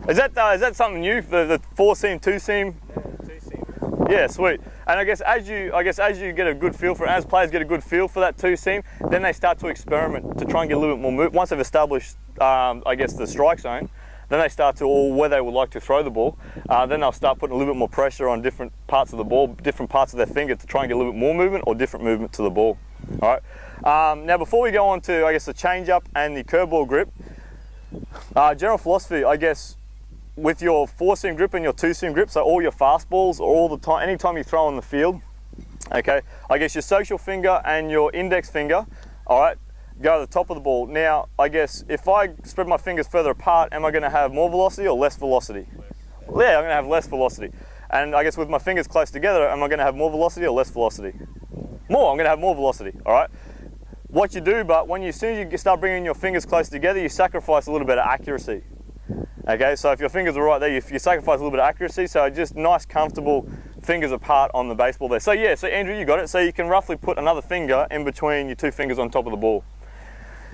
Is that something new? The 4-seam, 2-seam? Yeah, 2-seam. Yeah, sweet. And I guess as you get a good feel for it, as players get a good feel for that 2-seam, then they start to experiment to try and get a little bit more move. Once they've established, I guess, the strike zone, then they start to, or where they would like to throw the ball, then they'll start putting a little bit more pressure on different parts of the ball, different parts of their finger to try and get a little bit more movement or different movement to the ball. All right. Now, before we go on to, I guess, the change-up and the curveball grip, general philosophy, I guess, with your 4-seam grip and your 2-seam grip, so all your fastballs, or all the time, anytime you throw on the field, okay, I guess your social finger and your index finger, all right, go to the top of the ball. Now, I guess if I spread my fingers further apart, am I going to have more velocity or less velocity? Less. Yeah, I'm going to have less velocity. And I guess with my fingers close together, am I going to have more velocity or less velocity? More. I'm going to have more velocity, all right? What you do, but as soon as you start bringing your fingers close together, you sacrifice a little bit of accuracy. Okay, so if your fingers are right there, you sacrifice a little bit of accuracy, so just nice, comfortable fingers apart on the baseball there. So yeah, so Andrew, you got it. So you can roughly put another finger in between your 2 fingers on top of the ball.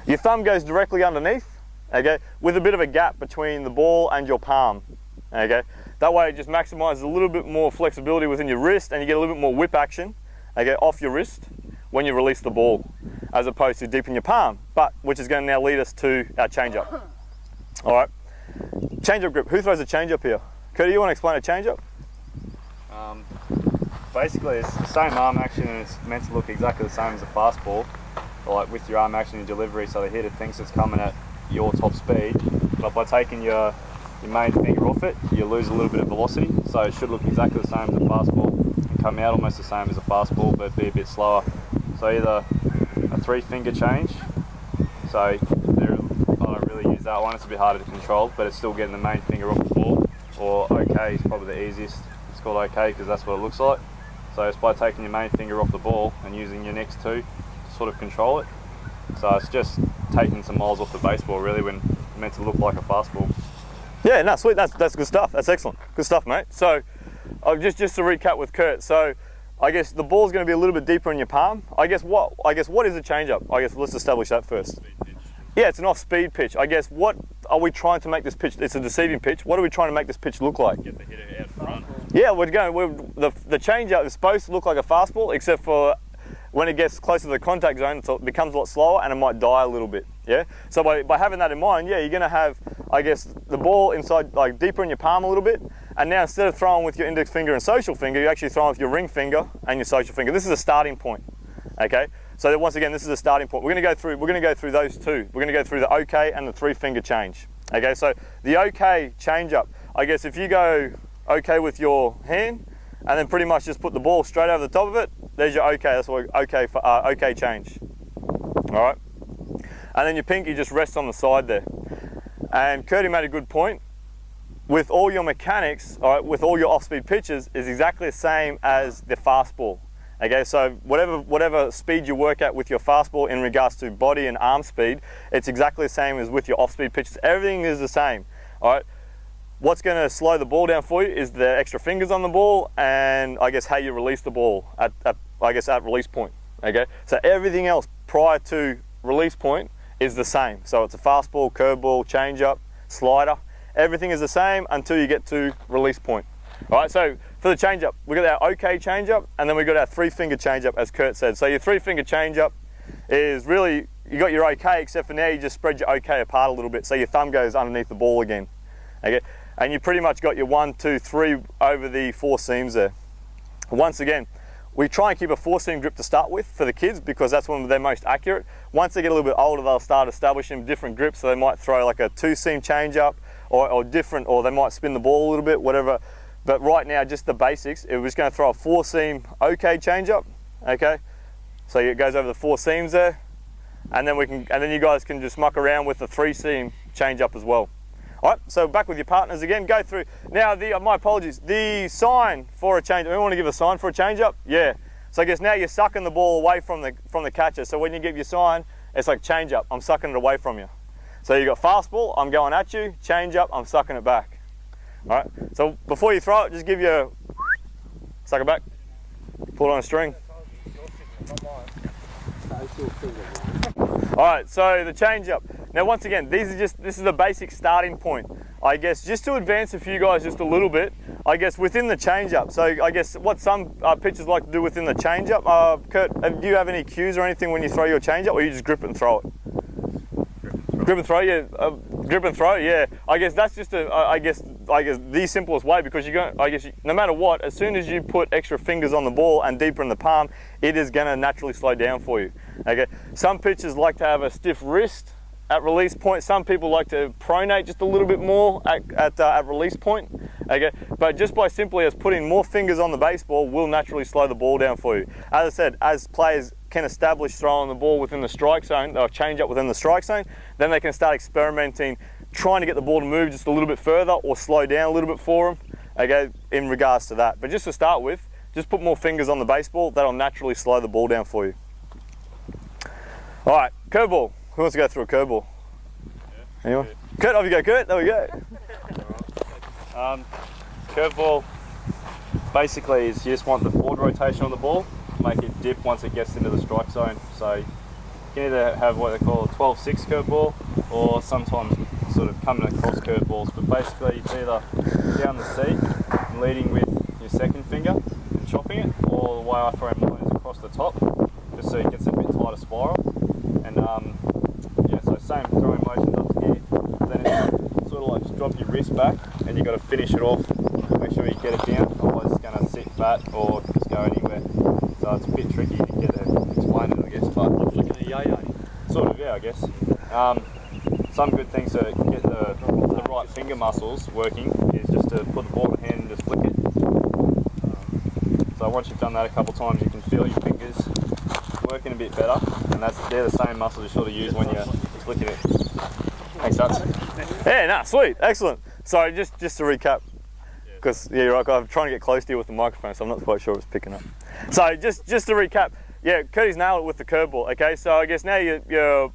Your thumb goes directly underneath, okay, with a bit of a gap between the ball and your palm, okay. That way it just maximizes a little bit more flexibility within your wrist, and you get a little bit more whip action, okay, off your wrist when you release the ball, as opposed to deep in your palm, which is going to now lead us to our change-up. All right. Change-up grip. Who throws a change-up here? Cody, you want to explain a change-up? Basically, it's the same arm action, and it's meant to look exactly the same as a fastball, like with your arm action and delivery, so the hitter thinks it's coming at your top speed. But by taking your main finger off it, you lose a little bit of velocity, so it should look exactly the same as a fastball and come out almost the same as a fastball, but be a bit slower. So either a 3-finger change, so that one, it's a bit harder to control, but it's still getting the main finger off the ball, or OK is probably the easiest. It's called OK because that's what it looks like. So it's by taking your main finger off the ball and using your next 2 to sort of control it. So it's just taking some miles off the baseball really when it's meant to look like a fastball. Yeah, no, sweet, that's good stuff, that's excellent. Good stuff, mate. So just to recap with Kurt, so I guess the ball's going to be a little bit deeper in your palm. I guess what is a change-up? I guess let's establish that first. Yeah, it's an off-speed pitch. I guess what are we trying to make this pitch? It's a deceiving pitch. What are we trying to make this pitch look like? Get the hitter out front. Yeah, the change-up is supposed to look like a fastball, except for when it gets closer to the contact zone, it becomes a lot slower and it might die a little bit. Yeah. So by having that in mind, yeah, you're going to have, I guess, the ball inside, like deeper in your palm a little bit. And now instead of throwing with your index finger and social finger, you're actually throwing with your ring finger and your social finger. This is a starting point. Okay. So once again, this is a starting point. We're going to go through those 2. We're going to go through the OK and the 3-finger change. Okay, so the OK change up. I guess if you go OK with your hand and then pretty much just put the ball straight over the top of it, there's your OK. That's what OK for OK change. All right, and then your pinky just rests on the side there. And Curdy made a good point. With all your mechanics, all right, with all your off-speed pitches, is exactly the same as the fastball. Okay, so whatever speed you work at with your fastball in regards to body and arm speed, it's exactly the same as with your off-speed pitches. Everything is the same, all right? What's going to slow the ball down for you is the extra fingers on the ball and I guess how you release the ball at release point, okay? So everything else prior to release point is the same. So it's a fastball, curveball, changeup, slider. Everything is the same until you get to release point. All right, so for the change-up, we've got our OK change-up, and then we've got our 3-finger change-up, as Kurt said. So your 3-finger change-up is really, you got your OK, except for now you just spread your OK apart a little bit, so your thumb goes underneath the ball again. Okay, and you pretty much got your 1, 2, 3 over the 4 seams there. Once again, we try and keep a 4-seam grip to start with for the kids because that's when they're most accurate. Once they get a little bit older, they'll start establishing different grips, so they might throw like a 2-seam change-up or they might spin the ball a little bit, whatever. But right now, just the basics, we're just going to throw a 4-seam OK change-up, okay? So it goes over the 4 seams there, and then you guys can just muck around with the 3-seam change-up as well. All right, so back with your partners again, go through. Now, my apologies, the sign for a change, we want to give a sign for a change-up? Yeah. So I guess now you're sucking the ball away from the catcher, so when you give your sign, it's like change-up, I'm sucking it away from you. So you got fastball, I'm going at you, change-up, I'm sucking it back. All right, so before you throw it, just give you a suck it back, pull it on a string. All right, so the change up. Now once again, this is the basic starting point. I guess just to advance a few guys just a little bit, I guess within the change-up. So I guess what some pitchers like to do within the change-up, Kurt, do you have any cues or anything when you throw your change-up, or you just grip it and throw it? Grip and throw, yeah. Grip and throw, yeah. I guess that's just I guess the simplest way, because no matter what, as soon as you put extra fingers on the ball and deeper in the palm, it is going to naturally slow down for you. Okay. Some pitchers like to have a stiff wrist at release point. Some people like to pronate just a little bit more at release point. Okay, but just by simply as putting more fingers on the baseball will naturally slow the ball down for you. As I said, as players can establish throwing the ball within the strike zone, or change up within the strike zone, then they can start experimenting, trying to get the ball to move just a little bit further or slow down a little bit for them. Okay, in regards to that. But just to start with, just put more fingers on the baseball. That'll naturally slow the ball down for you. All right, curveball. Who wants to go through a curveball? Yeah. Anyone? Yeah. Kurt, off you go, Kurt. There we go. Curveball basically is you just want the forward rotation on the ball, make it dip once it gets into the strike zone. So you can either have what they call a 12-6 curveball, or sometimes sort of coming across curveballs. But basically it's either down the seat and leading with your second finger and chopping it, or the way I throw mine is across the top, just so it gets a bit tighter spiral. And yeah, so same throwing motions up here. Then it's sort of like just drop your wrist back, and you've got to finish it off. Make sure you get it down, otherwise it's going to sit flat or just go anywhere. So it's a bit tricky to get to explain it, I guess. But flicking a yo-yo. Sort of, yeah, I guess. Some good things to get the right finger muscles working is just to put the ball in the hand and just flick it. So once you've done that a couple of times, you can feel your fingers working a bit better, and they're the same muscles you sort of use when you're flicking it. Thanks, Dutz. Yeah, nah, sweet, excellent. So just to recap, because yeah, you're right, I'm trying to get close to you with the microphone, so I'm not quite sure it's picking up. So just to recap, yeah, Curtis nailed it with the curveball. Okay, so I guess now your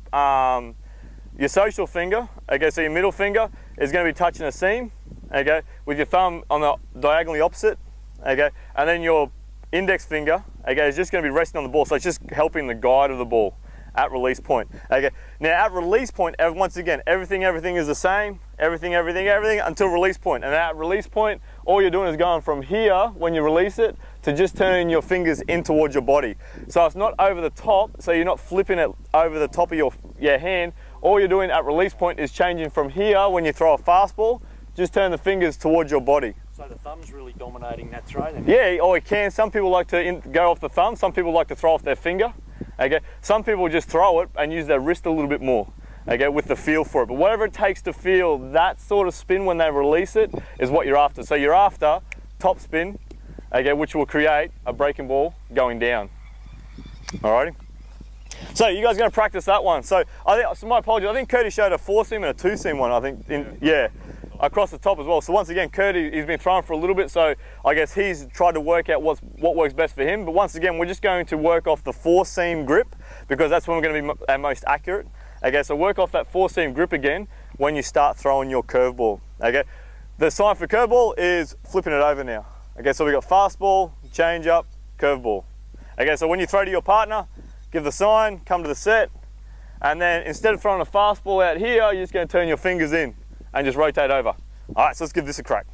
social finger, okay, so your middle finger is going to be touching a seam, okay, with your thumb on the diagonally opposite, okay, and then your index finger, okay, is just going to be resting on the ball, so it's just helping the guide of the ball at release point. Okay, now at release point, once again, everything is the same, everything until release point. And at release point, all you're doing is going from here when you release it to just turning your fingers in towards your body. So it's not over the top, so you're not flipping it over the top of your hand. All you're doing at release point is changing from here when you throw a fastball, just turn the fingers towards your body. So the thumb's really dominating that throw then? Yeah, or it can. Some people like to go off the thumb, some people like to throw off their finger. Okay, some people just throw it and use their wrist a little bit more, okay, with the feel for it. But whatever it takes to feel that sort of spin when they release it is what you're after. So you're after top spin, okay, which will create a breaking ball going down. Alrighty. So you guys are going to practice that one. So my apologies. I think Curtis showed a 4-seam and a 2-seam one. I think, yeah, across the top as well. So once again, Curtis, he's been throwing for a little bit. So I guess he's tried to work out what works best for him. But once again, we're just going to work off the 4-seam grip, because that's when we're going to be most accurate. Okay, so work off that 4-seam grip again when you start throwing your curveball. Okay, the sign for curveball is flipping it over now. Okay, so we got fastball, change up, curveball. Okay, so when you throw to your partner, give the sign, come to the set, and then instead of throwing a fastball out here, you're just going to turn your fingers in and just rotate over. All right, so let's give this a crack.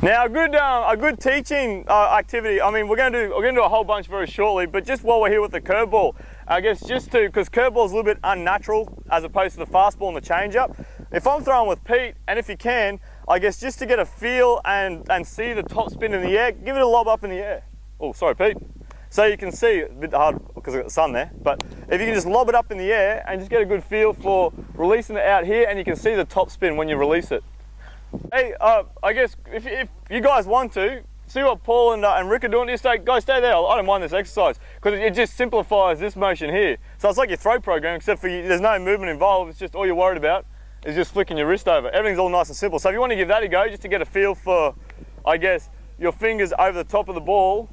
Now, a good teaching activity. I mean, we're going to do a whole bunch very shortly, but just while we're here with the curveball, I guess because curveball is a little bit unnatural as opposed to the fastball and the changeup. If I'm throwing with Pete, and if you can, I guess just to get a feel and see the top spin in the air, give it a lob up in the air. Oh, sorry, Pete. So you can see, a bit hard because I've got the sun there, but if you can just lob it up in the air and just get a good feel for releasing it out here, and you can see the top spin when you release it. Hey, I guess if you guys want to, see what Paul and Rick are doing, just guys stay there. I don't mind this exercise, because it just simplifies this motion here. So it's like your throw program, except for there's no movement involved, it's just all you're worried about is just flicking your wrist over. Everything's all nice and simple. So if you want to give that a go, just to get a feel for, I guess, your fingers over the top of the ball,